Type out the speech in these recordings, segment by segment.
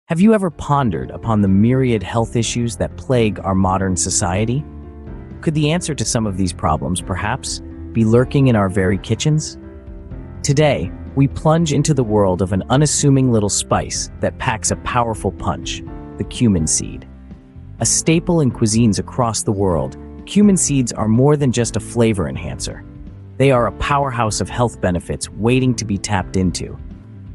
Have you ever pondered upon the myriad health issues that plague our modern society? Could the answer to some of these problems, perhaps, be lurking in our very kitchens? Today, we plunge into the world of an unassuming little spice that packs a powerful punch, the cumin seed. A staple in cuisines across the world, cumin seeds are more than just a flavor enhancer. They are a powerhouse of health benefits waiting to be tapped into.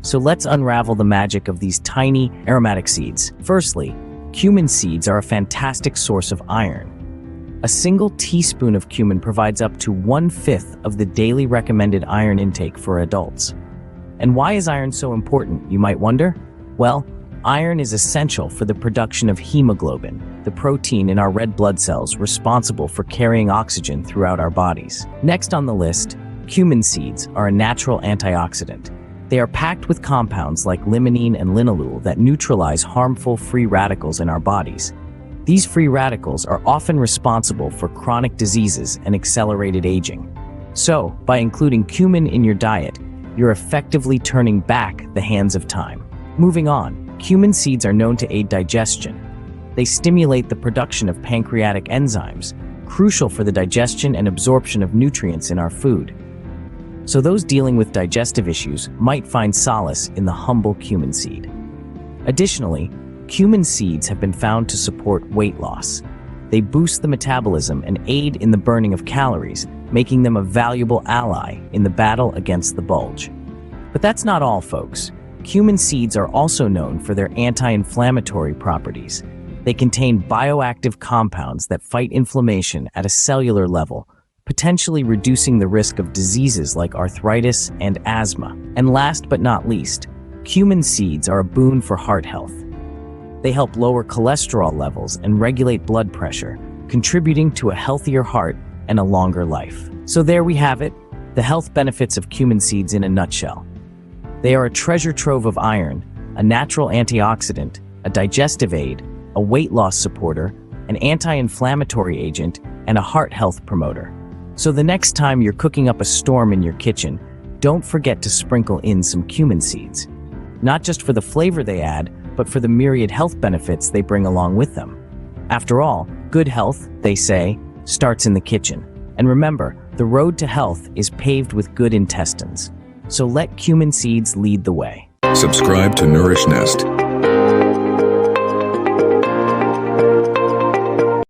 So let's unravel the magic of these tiny, aromatic seeds. Firstly, cumin seeds are a fantastic source of iron. A single teaspoon of cumin provides up to 1/5 of the daily recommended iron intake for adults. And why is iron so important, you might wonder? Well, iron is essential for the production of hemoglobin, the protein in our red blood cells responsible for carrying oxygen throughout our bodies. Next on the list, cumin seeds are a natural antioxidant. They are packed with compounds like limonene and linalool that neutralize harmful free radicals in our bodies. These free radicals are often responsible for chronic diseases and accelerated aging. So, by including cumin in your diet, you're effectively turning back the hands of time. Moving on, cumin seeds are known to aid digestion. They stimulate the production of pancreatic enzymes, crucial for the digestion and absorption of nutrients in our food. So those dealing with digestive issues might find solace in the humble cumin seed. Additionally, cumin seeds have been found to support weight loss. They boost the metabolism and aid in the burning of calories, making them a valuable ally in the battle against the bulge. But that's not all, folks. Cumin seeds are also known for their anti-inflammatory properties. They contain bioactive compounds that fight inflammation at a cellular level, potentially reducing the risk of diseases like arthritis and asthma. And last but not least, cumin seeds are a boon for heart health. They help lower cholesterol levels and regulate blood pressure, contributing to a healthier heart and a longer life. So there we have it, the health benefits of cumin seeds in a nutshell. They are a treasure trove of iron, a natural antioxidant, a digestive aid, a weight loss supporter, an anti-inflammatory agent, and a heart health promoter. So the next time you're cooking up a storm in your kitchen, don't forget to sprinkle in some cumin seeds. Not just for the flavor they add, but for the myriad health benefits they bring along with them. After all, good health, they say, starts in the kitchen. And remember, the road to health is paved with good intestines. So let cumin seeds lead the way. Subscribe to Nourish Nest